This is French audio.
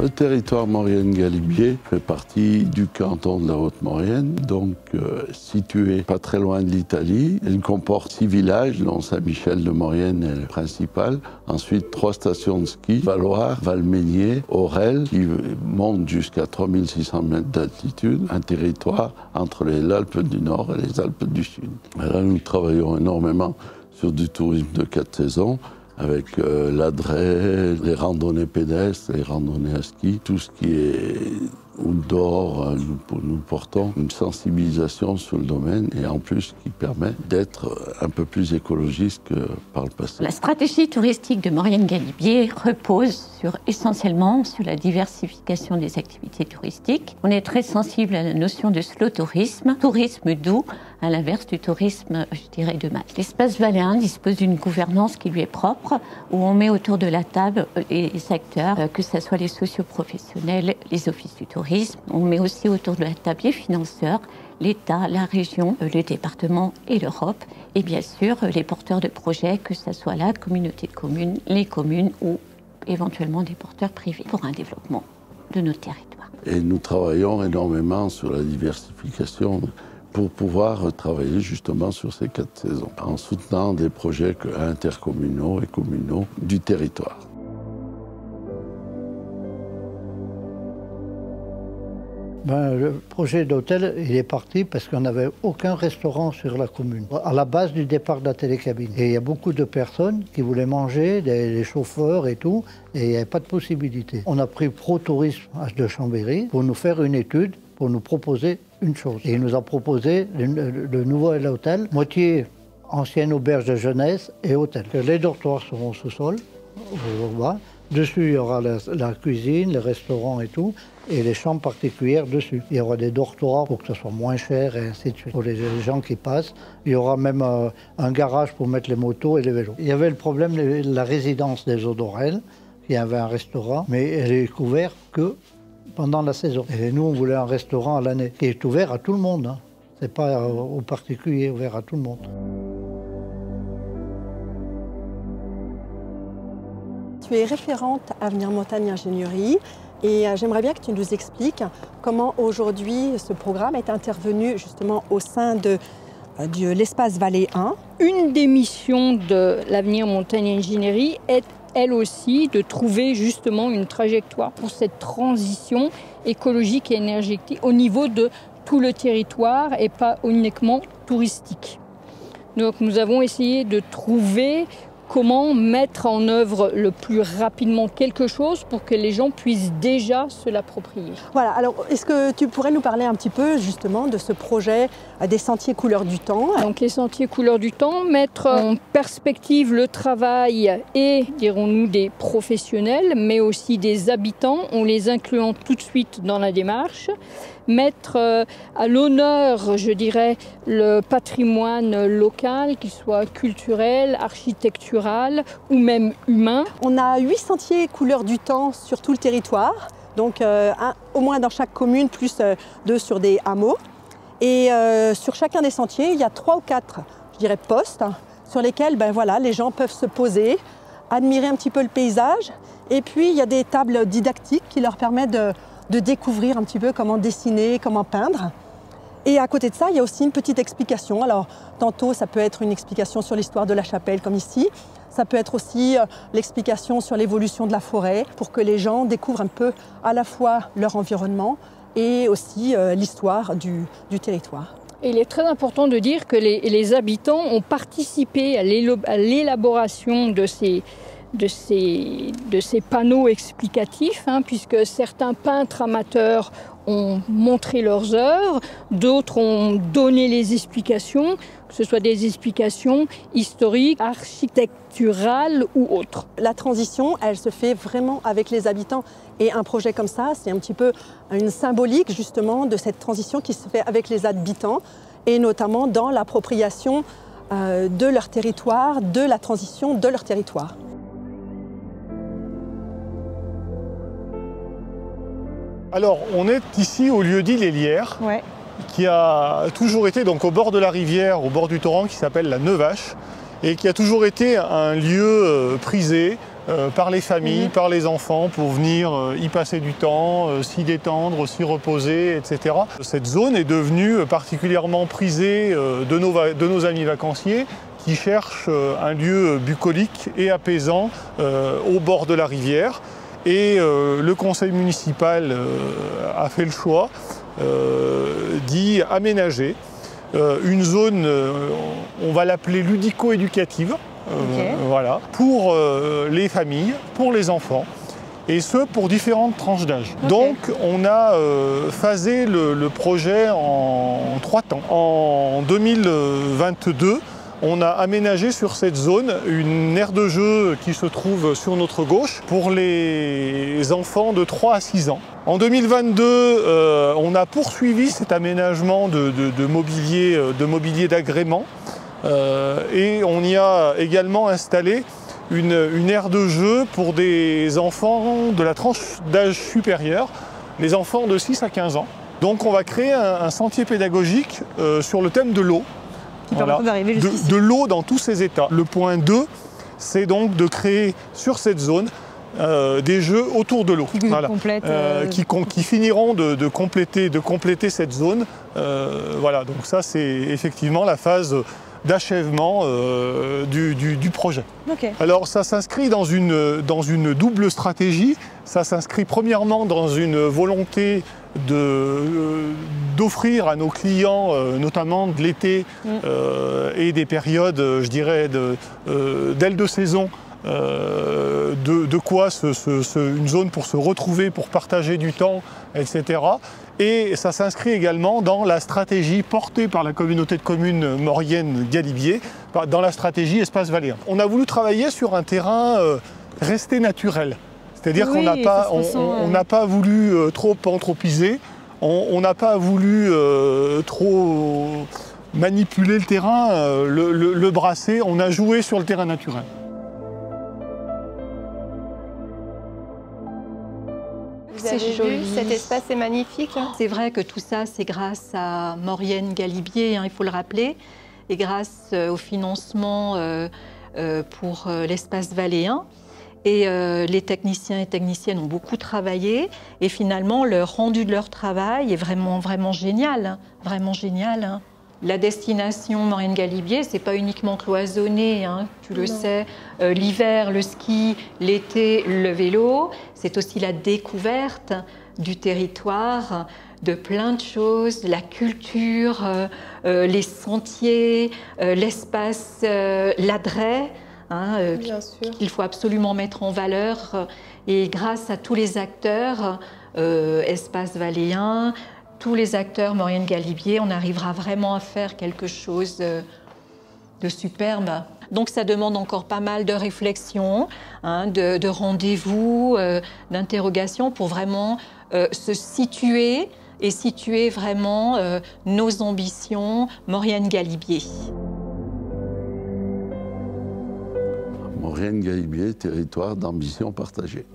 Le territoire Maurienne-Galibier fait partie du canton de la Haute-Maurienne, donc situé pas très loin de l'Italie. Il comporte 6 villages, dont Saint-Michel-de-Maurienne est le principal. Ensuite, 3 stations de ski, Valloire, Valménier, Aurel, qui monte jusqu'à 3600 mètres d'altitude. Un territoire entre les Alpes du Nord et les Alpes du Sud. Et là, nous travaillons énormément sur du tourisme de 4 saisons, avec l'adret, les randonnées pédestres, les randonnées à ski, tout ce qui est outdoor, nous portons une sensibilisation sur le domaine et en plus qui permet d'être un peu plus écologiste que par le passé. La stratégie touristique de Maurienne-Galibier repose essentiellement sur la diversification des activités touristiques. On est très sensible à la notion de slow tourisme doux, à l'inverse du tourisme, je dirais, de masse. L'espace valléen dispose d'une gouvernance qui lui est propre, où on met autour de la table les acteurs, que ce soit les socioprofessionnels, les offices du tourisme. On met aussi autour de la table les financeurs, l'État, la région, le département et l'Europe, et bien sûr les porteurs de projets, que ce soit la communauté de communes, les communes ou éventuellement des porteurs privés pour un développement de nos territoires. Et nous travaillons énormément sur la diversification pour pouvoir travailler justement sur ces 4 saisons, en soutenant des projets intercommunaux et communaux du territoire. Le projet d'hôtel, il est parti parce qu'on n'avait aucun restaurant sur la commune, à la base du départ de la télécabine. Et il y a beaucoup de personnes qui voulaient manger, les chauffeurs et tout, et il n'y avait pas de possibilité. On a pris Pro Tourisme de Chambéry pour nous faire une étude, pour nous proposer une chose. Et il nous a proposé le nouveau hôtel, moitié ancienne auberge de jeunesse et hôtel. Les dortoirs seront au sous-sol, au bas. Dessus, il y aura la cuisine, les restaurants et tout, et les chambres particulières dessus. Il y aura des dortoirs pour que ce soit moins cher et ainsi de suite. Pour les gens qui passent, il y aura même un garage pour mettre les motos et les vélos. Il y avait le problème de la résidence des eaux d'Aurel, qui avait un restaurant, mais elle est ouverte que pendant la saison. Et nous, on voulait un restaurant à l'année, qui est ouvert à tout le monde. Hein. C'est pas aux particuliers, ouvert à tout le monde. Tu es référente Avenir Montagne Ingénierie et j'aimerais bien que tu nous expliques comment aujourd'hui ce programme est intervenu justement au sein de l'espace Vallée 1. Une des missions de l'Avenir Montagne Ingénierie est elle aussi de trouver justement une trajectoire pour cette transition écologique et énergétique au niveau de tout le territoire et pas uniquement touristique. Donc nous avons essayé de trouver comment mettre en œuvre le plus rapidement quelque chose pour que les gens puissent déjà se l'approprier. Voilà, alors est-ce que tu pourrais nous parler un petit peu justement de ce projet des sentiers couleurs du temps? Donc les sentiers couleurs du temps, mettre en perspective le travail et, dirons-nous, des professionnels, mais aussi des habitants, en les incluant tout de suite dans la démarche. Mettre à l'honneur, je dirais, le patrimoine local, qu'il soit culturel, architectural ou même humain. On a 8 sentiers couleurs du temps sur tout le territoire, donc au moins dans chaque commune, plus 2 sur des hameaux. Et sur chacun des sentiers, il y a 3 ou 4, je dirais, postes sur lesquels les gens peuvent se poser, admirer un petit peu le paysage. Et puis, il y a des tables didactiques qui leur permettent de découvrir un petit peu comment dessiner, comment peindre. Et à côté de ça, il y a aussi une petite explication. Alors, tantôt, ça peut être une explication sur l'histoire de la chapelle, comme ici. Ça peut être aussi l'explication sur l'évolution de la forêt, pour que les gens découvrent un peu à la fois leur environnement et aussi l'histoire du territoire. Et il est très important de dire que les habitants ont participé à l'élaboration de ces panneaux explicatifs, puisque certains peintres amateurs ont montré leurs œuvres, d'autres ont donné les explications, que ce soit des explications historiques, architecturales ou autres. La transition, elle se fait vraiment avec les habitants. Et un projet comme ça, c'est un petit peu une symbolique justement de cette transition qui se fait avec les habitants, et notamment dans l'appropriation de leur territoire, de la transition de leur territoire. Alors, on est ici au lieu-dit Les Lières, qui a toujours été donc au bord de la rivière, au bord du torrent, qui s'appelle la Neuvache, et qui a toujours été un lieu prisé par les familles, par les enfants, pour venir y passer du temps, s'y détendre, s'y reposer, etc. Cette zone est devenue particulièrement prisée de nos amis vacanciers qui cherchent un lieu bucolique et apaisant au bord de la rivière. Et le conseil municipal a fait le choix d'y aménager une zone, on va l'appeler ludico-éducative, voilà, pour les familles, pour les enfants, et ce pour différentes tranches d'âge. Donc on a phasé le projet en 3 temps. En 2022, on a aménagé sur cette zone une aire de jeu qui se trouve sur notre gauche pour les enfants de 3 à 6 ans. En 2022, on a poursuivi cet aménagement de mobilier d'agrément et on y a également installé une aire de jeu pour des enfants de la tranche d'âge supérieure, les enfants de 6 à 15 ans. Donc on va créer un sentier pédagogique sur le thème de l'eau. Voilà, de l'eau dans tous ses états. Le point 2, c'est donc de créer sur cette zone des jeux autour de l'eau, voilà, qui finiront de compléter cette zone. Voilà, donc ça c'est effectivement la phase d'achèvement du projet. Alors ça s'inscrit dans une double stratégie. Ça s'inscrit premièrement dans une volonté d'offrir à nos clients, notamment de l'été et des périodes, je dirais, d'ailes de saison, de quoi une zone pour se retrouver, pour partager du temps, etc. Et ça s'inscrit également dans la stratégie portée par la communauté de communes Maurienne-Galibier, dans la stratégie Espace Valéen. On a voulu travailler sur un terrain resté naturel. C'est-à-dire qu'on n'a pas voulu trop anthropiser, on n'a pas voulu trop manipuler le terrain, le brasser, on a joué sur le terrain naturel. C'est joli, cet espace est magnifique. C'est vrai que tout ça, c'est grâce à Maurienne-Galibier, il faut le rappeler, et grâce au financement pour l'espace valéen. Et les techniciens et techniciennes ont beaucoup travaillé et finalement le rendu de leur travail est vraiment génial, vraiment génial. Hein. La destination Maurienne-Galibier, c'est pas uniquement cloisonné, hein, tu le sais. L'hiver, le ski, l'été, le vélo. C'est aussi la découverte du territoire, de plein de choses, la culture, les sentiers, l'espace, l'adret. Qu'il faut absolument mettre en valeur. Et grâce à tous les acteurs, Espace Valéen, tous les acteurs Maurienne-Galibier, on arrivera vraiment à faire quelque chose de superbe. Donc ça demande encore pas mal de réflexion, hein, de rendez-vous, d'interrogations pour vraiment se situer et situer vraiment nos ambitions Maurienne-Galibier. Maurienne-Galibier, territoire d'ambition partagée.